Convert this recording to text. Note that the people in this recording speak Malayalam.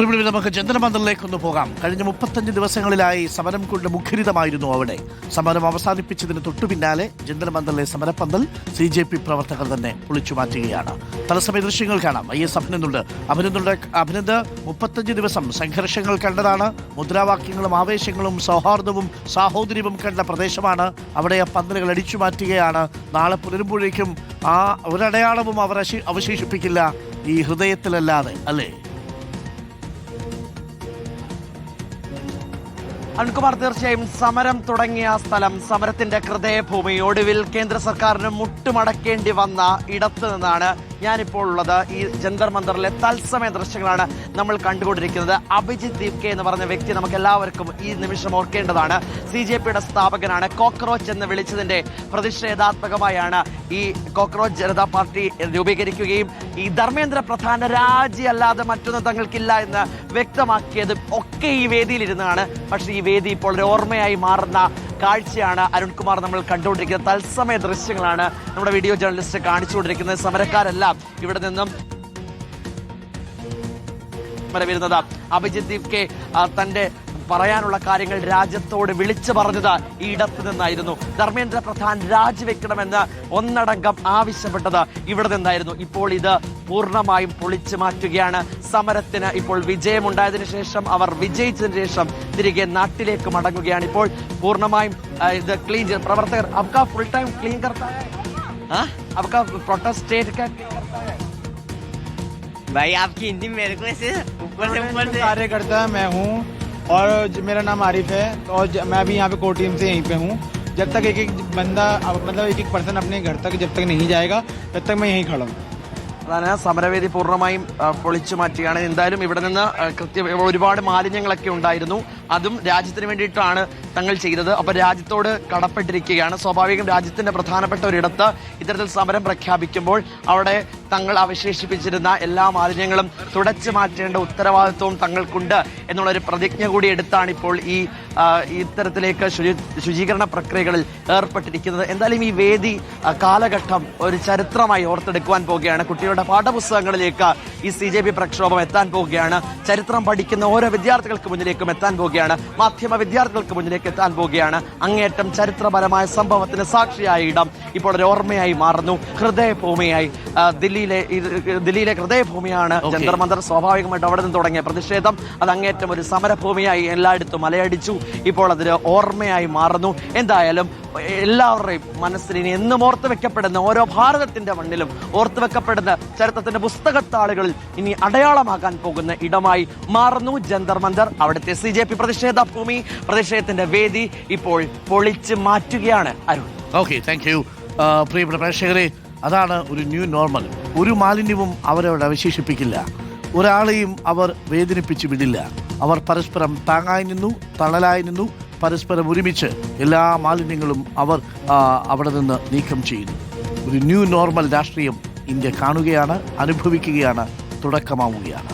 ഇവിടെ നമുക്ക് ജന്തർ-മന്ദറിലേക്കൊന്ന് പോകാം. കഴിഞ്ഞ 35 ദിവസങ്ങളിലായി സമരം കൊണ്ട് മുഖരിതമായിരുന്നു അവിടെ. സമരം അവസാനിപ്പിച്ചതിന് തൊട്ടു പിന്നാലെ ജന്തർ-മന്ദറിലെ സമരപ്പന്തൽ CJP പ്രവർത്തകർ തന്നെ പൊളിച്ചു മാറ്റുകയാണ്. തത്സമയ ദൃശ്യങ്ങൾ കാണാം. IS അഭിനന്ദ് 35 ദിവസം സംഘർഷങ്ങൾ കണ്ടതാണ്. മുദ്രാവാക്യങ്ങളും ആവേശങ്ങളും സൗഹാർദ്ദവും സാഹോദര്യവും കണ്ട പ്രദേശമാണ്. അവിടെ പന്തലുകൾ അടിച്ചു മാറ്റുകയാണ്. നാളെ പുലരുമ്പോഴേക്കും ആ ഒരടയാളവും അവർ അവശേഷിപ്പിക്കില്ല ഈ ഹൃദയത്തിലല്ലാതെ, അല്ലേ? അരുൺകുമാർ, തീർച്ചയായും സമരം തുടങ്ങിയ സ്ഥലം, സമരത്തിന്റെ ഹൃദയഭൂമി, ഒടുവിൽ കേന്ദ്ര സർക്കാരിന് മുട്ടുമടക്കേണ്ടി വന്ന ഇടത്ത് നിന്നാണ് ഞാനിപ്പോൾ ഉള്ളത്. ഈ ജന്തർ-മന്ദറിലെ തത്സമയ ദൃശ്യങ്ങളാണ് നമ്മൾ കണ്ടുകൊണ്ടിരിക്കുന്നത്. അഭിജിത്ത് ദീപ്കെ എന്ന് പറഞ്ഞ വ്യക്തി നമുക്ക് എല്ലാവർക്കും ഈ നിമിഷം ഓർക്കേണ്ടതാണ്. CJPയുടെ സ്ഥാപകനാണ്. കോക്രോച്ച് എന്ന് വിളിച്ചതിന്റെ പ്രതിഷേധാത്മകമായാണ് ഈ കോക്രോച്ച് ജനതാ പാർട്ടി രൂപീകരിക്കുകയും ഈ ധർമ്മേന്ദ്ര പ്രധാന രാജി അല്ലാതെ മറ്റൊന്നും തങ്ങൾക്കില്ല എന്ന് വ്യക്തമാക്കിയത് ഒക്കെ ഈ വേദിയിലിരുന്നാണ്. പക്ഷേ ഈ വേദി ഇപ്പോൾ ഒരു ഓർമ്മയായി മാറുന്ന കാഴ്ചയാണ് അരുൺകുമാർ നമ്മൾ കണ്ടുകൊണ്ടിരിക്കുന്നത്. തത്സമയ ദൃശ്യങ്ങളാണ് നമ്മുടെ വീഡിയോ ജേർണലിസ്റ്റ് കാണിച്ചുകൊണ്ടിരിക്കുന്നത്. സമരക്കാരെല്ലാം ഇവിടെ നിന്നും വരുന്നത്. അഭിജിത്ത് ദീപ്കെ തന്റെ പറയാനുള്ള കാര്യങ്ങൾ രാജ്യത്തോട് വിളിച്ചു പറഞ്ഞത് ഈ ഇടത്ത് നിന്നായിരുന്നു. ധർമ്മേന്ദ്ര പ്രധാൻ രാജിവെക്കണമെന്ന് ഒന്നടങ്കം ആവശ്യപ്പെട്ടത് ഇവിടെ നിന്നായിരുന്നു. ഇപ്പോൾ ഇത് പൂർണ്ണമായും പൊളിച്ചു മാറ്റുകയാണ്. സമരത്തിന് ഇപ്പോൾ വിജയമുണ്ടായതിനു ശേഷം, അവർ വിജയിച്ചതിന് ശേഷം തിരികെ നാട്ടിലേക്ക് മടങ്ങുകയാണ്. ഇപ്പോൾ പൂർണ്ണമായും ഇത് ക്ലീൻ ചെയ്ത് പ്രവർത്തകർ आपका फुल टाइम क्लीन करता है, आपका प्रोटेस्ट स्टेट का भाई आपकी हिंदी मेरे को ऐसे ऊपर से कार्यकर्ता मैं हूँ और मेरा नाम आरिफ है और मैं भी यहाँ पे कोर टीम से यहीं पे हूँ. जब तक एक बंदा मतलब एक पर्सन अपने घर तक जब तक नहीं जाएगा तब तक मैं यहीं खड़ा हूँ. അതാണ് സമരവേദി പൂർണ്ണമായും പൊളിച്ചു മാറ്റുകയാണ്. എന്തായാലും ഇവിടെ നിന്ന് ഒരുപാട് മാലിന്യങ്ങളൊക്കെ ഉണ്ടായിരുന്നു. അതും രാജ്യത്തിന് വേണ്ടിയിട്ടാണ് തങ്ങൾ ചെയ്തത്. അപ്പൊ രാജ്യത്തോട് കടപ്പെട്ടിരിക്കുകയാണ്. സ്വാഭാവികം രാജ്യത്തിന്റെ പ്രധാനപ്പെട്ട ഒരിടത്ത് ഇത്തരത്തിൽ സമരം പ്രഖ്യാപിക്കുമ്പോൾ അവിടെ തങ്ങൾ അവശേഷിപ്പിച്ചിരുന്ന എല്ലാ മാലിന്യങ്ങളും തുടച്ചു മാറ്റേണ്ട ഉത്തരവാദിത്വവും തങ്ങൾക്കുണ്ട് എന്നുള്ളൊരു പ്രതിജ്ഞ കൂടി എടുത്താണ് ഇപ്പോൾ ഈ ഇത്തരത്തിലേക്ക് ശുചീകരണ പ്രക്രിയകളിൽ ഏർപ്പെട്ടിരിക്കുന്നത്. എന്തായാലും ഈ വേദി കാലഘട്ടം ഒരു ചരിത്രമായി ഓർത്തെടുക്കുവാൻ പോവുകയാണ്. കുട്ടികളുടെ പാഠപുസ്തകങ്ങളിലേക്ക് ഈ CJP പ്രക്ഷോഭം എത്താൻ പോവുകയാണ്. ചരിത്രം പഠിക്കുന്ന ഓരോ വിദ്യാർത്ഥികൾക്ക് മുന്നിലേക്കും എത്താൻ പോവുകയാണ്. മാധ്യമ വിദ്യാർത്ഥികൾക്ക് മുന്നിലേക്ക് എത്താൻ പോവുകയാണ്. അങ്ങേയറ്റം ചരിത്രപരമായ സംഭവത്തിന് സാക്ഷിയായ ഇടം ഇപ്പോൾ ഒരു ഓർമ്മയായി മാറുന്നു. ഹൃദയഭൂമിയായി ദില്ലിയിലെ ഹൃദയഭൂമിയാണ് ജന്തർ-മന്ദർ. സ്വാഭാവികമായിട്ട് അവിടെ നിന്ന് തുടങ്ങിയ പ്രതിഷേധം അത് അങ്ങേറ്റം ഒരു സമരഭൂമിയായി എല്ലായിടത്തും അലയടിച്ചു. ഇപ്പോൾ അതൊരു ഓർമ്മയായി മാറുന്നു. എന്തായാലും എല്ലാവരുടെയും മനസ്സിൽ ഇനി എന്നും ഓർത്തു വെക്കപ്പെടുന്ന, ഓരോ ഭാരതത്തിന്റെ മണ്ണിലും ഓർത്തു വെക്കപ്പെടുന്ന ചരിത്രത്തിന്റെ പുസ്തകത്താളുകളിൽ ഇനി അടയാളമാകാൻ പോകുന്ന ഇടമായി മാറുന്നു ജന്തർ-മന്ദർ. അവിടുത്തെ CJP പ്രതിഷേധ ഭൂമി, പ്രതിഷേധത്തിന്റെ വേദി ഇപ്പോൾ പൊളിച്ചു മാറ്റുകയാണ്. അരുൺ. Okay, thank you. പ്രിയപ്പെട്ട പ്രേക്ഷകരെ, അതാണ് ഒരു ന്യൂ നോർമൽ. ഒരു മാലിന്യവും അവരവിടെ അവശേഷിപ്പിക്കില്ല. ഒരാളെയും അവർ വേദനിപ്പിച്ചു വിടില്ല. അവർ പരസ്പരം താങ്ങായി നിന്നു, തണലായി നിന്നു, പരസ്പരം ഒരുമിച്ച് എല്ലാ മാലിന്യങ്ങളും അവർ അവിടെ നിന്ന് നീക്കം ചെയ്യുന്നു. ഒരു ന്യൂ നോർമൽ രാഷ്ട്രീയം ഇന്ത്യ കാണുകയാണ്, അനുഭവിക്കുകയാണ്, തുടക്കമാവുകയാണ്.